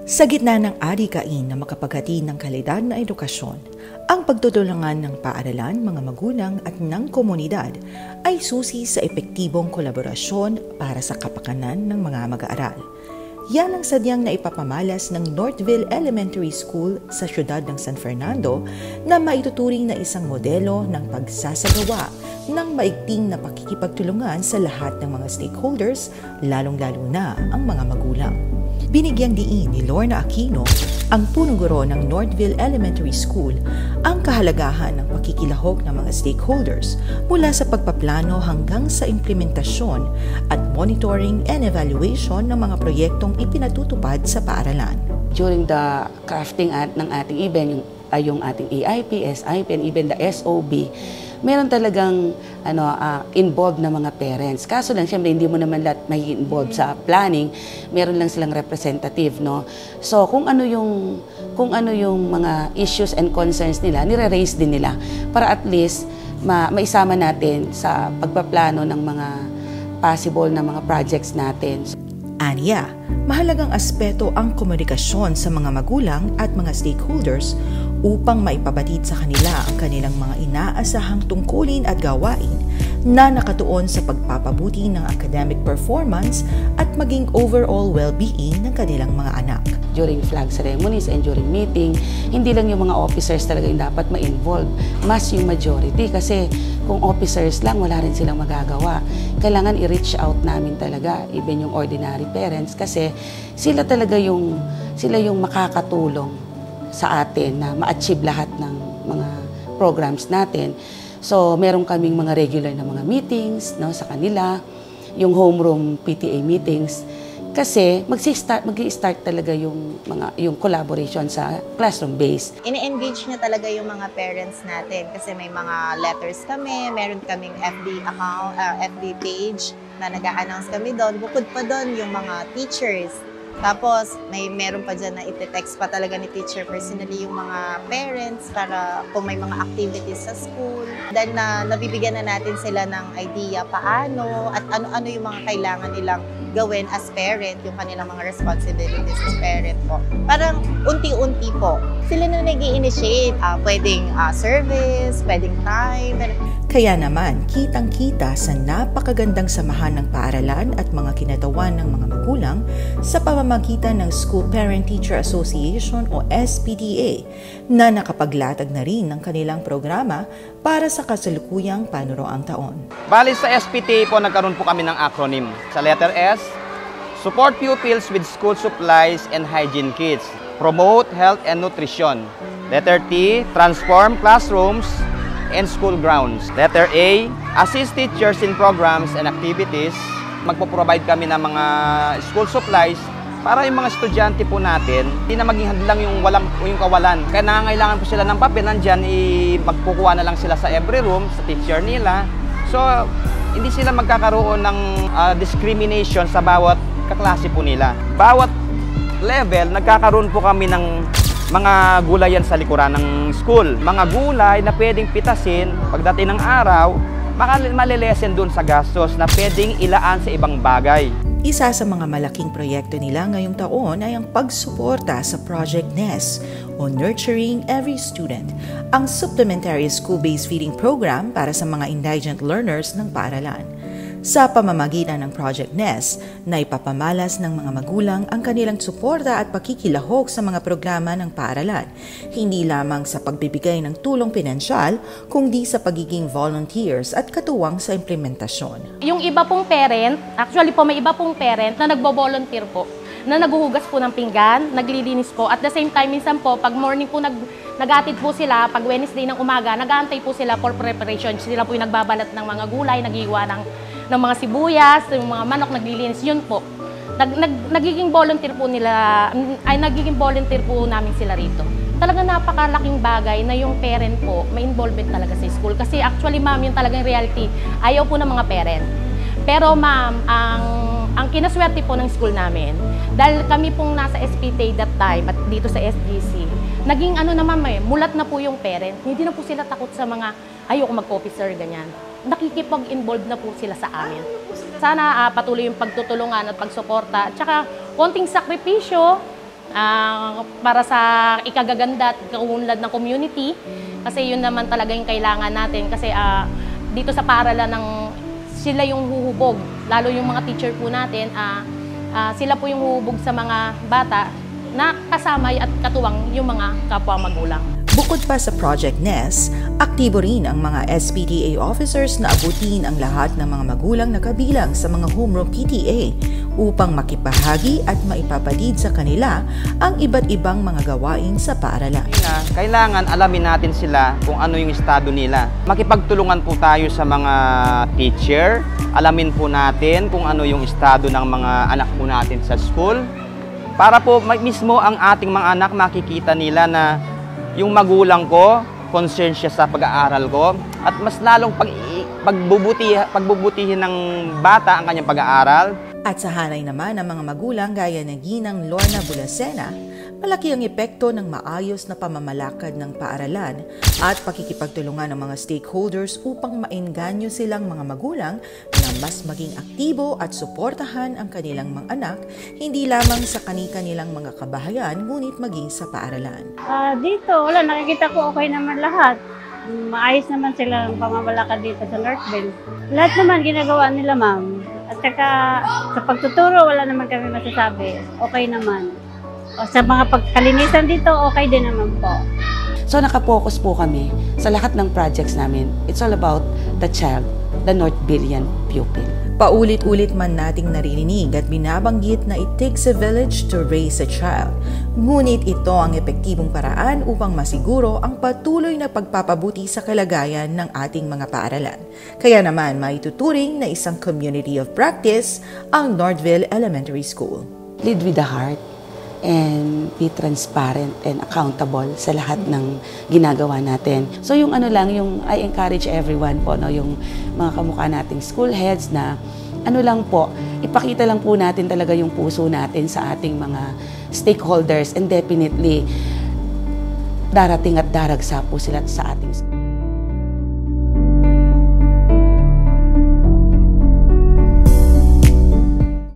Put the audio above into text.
Sa gitna ng adikain na makapaghatid ng kalidad na edukasyon, ang pagtutulungan ng paaralan, mga magulang at ng komunidad ay susi sa epektibong kolaborasyon para sa kapakanan ng mga mag-aaral. Yan ang sadyang naipapamalas ng Northville Elementary School sa siyudad ng San Fernando na maituturing na isang modelo ng pagsasagawa ng maigting na pakikipagtulungan sa lahat ng mga stakeholders, lalong-lalo na ang mga magulang. Binigyang diin ni Lorna Aquino, ang punong guro ng Northville Elementary School, ang kahalagahan ng pakikilahok ng mga stakeholders mula sa pagpaplano hanggang sa implementasyon at monitoring and evaluation ng mga proyektong ipinatutupad sa paaralan. During the crafting ng ating event, yung ating AIP, SIP, and even the SOB, meron talagang involved na mga parents. Kaso lang, siyempre, hindi mo naman lahat may involved sa planning. Meron lang silang representative, no? So, kung ano yung mga issues and concerns nila, nire-raise din nila para at least maisama natin sa pagpaplano ng mga possible na mga projects natin. Aniya, mahalagang aspeto ang komunikasyon sa mga magulang at mga stakeholders upang maipabatid sa kanila ang kanilang mga inaasahang tungkulin at gawain na nakatuon sa pagpapabuti ng academic performance at maging overall well-being ng kanilang mga anak. During flag ceremonies and during meeting, hindi lang yung mga officers talaga yung dapat ma-involve, mas yung majority kasi kung officers lang, wala rin silang magagawa. Kailangan i-reach out namin talaga, even yung ordinary parents kasi sila talaga yung makakatulong sa atin na ma-achieve lahat ng mga programs natin. So, meron kaming mga regular na mga meetings, no, sa kanila, yung homeroom PTA meetings, kasi mag-i-start talaga yung collaboration sa classroom base. Ini-engage niya talaga yung mga parents natin kasi may mga letters kami, meron kaming FB account, FB page na nag-a-announce kami doon. Bukod pa doon yung mga teachers. Tapos, meron pa dyan na iti-text pa talaga ni teacher personally yung mga parents para kung may mga activities sa school. Dahil nabibigyan na natin sila ng idea paano at ano-ano yung mga kailangan nilang gawin as parent, yung kanilang mga responsibilities as parent po. Parang unti-unti po. Sila na nag-i-initiate. Pwedeng service, pwedeng time. Kaya naman, kitang-kita sa napakagandang samahan ng paaralan at mga kinatawan ng mga magulang sa pamamagitan ng School Parent-Teacher Association o SPTA na nakapaglatag na rin ng kanilang programa para sa kasalukuyang panuroang taon. Bali sa SPTA po, nagkaroon po kami ng acronym. Sa letter S, Support Pupils with School Supplies and Hygiene Kits. Promote Health and Nutrition. Letter T, Transform Classrooms and School Grounds. Letter A, Assist Teachers in Programs and Activities. Magpo-provide kami ng mga school supplies para yung mga estudyante po natin, hindi na maging hadlang yung kawalan. Kaya nangangailangan po sila ng papel, nandyan, magkukuha na lang sila sa every room, sa teacher nila. So, hindi sila magkakaroon ng discrimination sa bawat kaklase po nila. Bawat level, nagkakaroon po kami ng mga gulayan sa likuran ng school. Mga gulay na pwedeng pitasin pagdating ng araw, malilesen dun sa gastos na pwedeng ilaan sa ibang bagay. Isa sa mga malaking proyekto nila ngayong taon ay ang pagsuporta sa Project NES o Nurturing Every Student, ang supplementary school-based feeding program para sa mga indigent learners ng paaralan. Sa pamamagitan ng Project NES, na ipapamalas ng mga magulang ang kanilang suporta at pakikilahok sa mga programa ng paaralan, hindi lamang sa pagbibigay ng tulong pinansyal, kundi sa pagiging volunteers at katuwang sa implementasyon. Yung iba pong parent, actually po may iba pong parent na nagbo-volunteer po, na naguhugas po ng pinggan, naglilinis po. At the same time, minsan po, pag morning po nag-atid po sila, pag Wednesday ng umaga, nag-aantay po sila for preparation. Sila po yung nagbabalat ng mga gulay, naghiwa ng mga sibuyas, yung mga manok, naglilinis, yun po. Nagiging volunteer po namin sila rito. Talagang napakalaking bagay na yung parent po, may involvement talaga sa school. Kasi actually, ma'am, yun talagang reality. Ayaw po ng mga parent. Pero ma'am, ang kinaswerte po ng school namin, dahil kami pong nasa SPTA that time at dito sa SGC, naging mulat na po yung parent. Hindi na po sila takot sa mga ayoko mag-officer, ganyan. Nakikipag-involve na po sila sa amin. Sana patuloy yung pagtutulungan at pagsuporta. At saka, konting sakripisyo, para sa ikagaganda at kaunlad ng community. Kasi yun naman talaga yung kailangan natin. Kasi dito sa paaralan sila yung huhubog. Lalo yung mga teacher po natin, sila po yung huhubog sa mga bata na kasama at katuwang yung mga kapwa magulang. Bukod pa sa Project NES, aktibo rin ang mga SPTA officers na abutin ang lahat ng mga magulang na kabilang sa mga homeroom PTA upang makipahagi at maipapadid sa kanila ang iba't ibang mga gawain sa paaralan. Kailangan alamin natin sila kung ano yung estado nila. Makipagtulungan po tayo sa mga teacher, alamin po natin kung ano yung estado ng mga anak po natin sa school, para po mismo ang ating mga anak makikita nila na yung magulang ko, concerned siya sa pag-aaral ko, at mas lalong pagbubutihin ng bata ang kanyang pag-aaral. At sa hanay naman ng mga magulang gaya ng Ginang Lorna Bulacena, malaki ang epekto ng maayos na pamamalakad ng paaralan at pakikipagtulungan ng mga stakeholders upang maengganyo silang mga magulang na mas maging aktibo at suportahan ang kanilang mga anak, hindi lamang sa kanilang mga kabahayan, ngunit maging sa paaralan. Dito, nakikita ko okay naman lahat. Maayos naman sila ang pamamalakad dito sa Northville. Lahat naman ginagawa nila, ma'am. At saka sa pagtuturo, wala naman kami masasabi. Okay naman. O sa mga pagkalinisan dito, okay din naman po. So nakapokus po kami sa lahat ng projects namin. It's all about the child, the Northvillian pupil. Paulit-ulit man nating naririnig at binabanggit na it takes a village to raise a child. Ngunit ito ang epektibong paraan upang masiguro ang patuloy na pagpapabuti sa kalagayan ng ating mga paaralan. Kaya naman maituturing na isang community of practice ang Northville Elementary School. Lead with the heart and be transparent and accountable sa lahat ng ginagawa natin. So yung I encourage everyone po, yung mga kamukha nating school heads na ipakita lang po natin talaga yung puso natin sa ating mga stakeholders, and definitely darating at daragsa po sila sa ating school.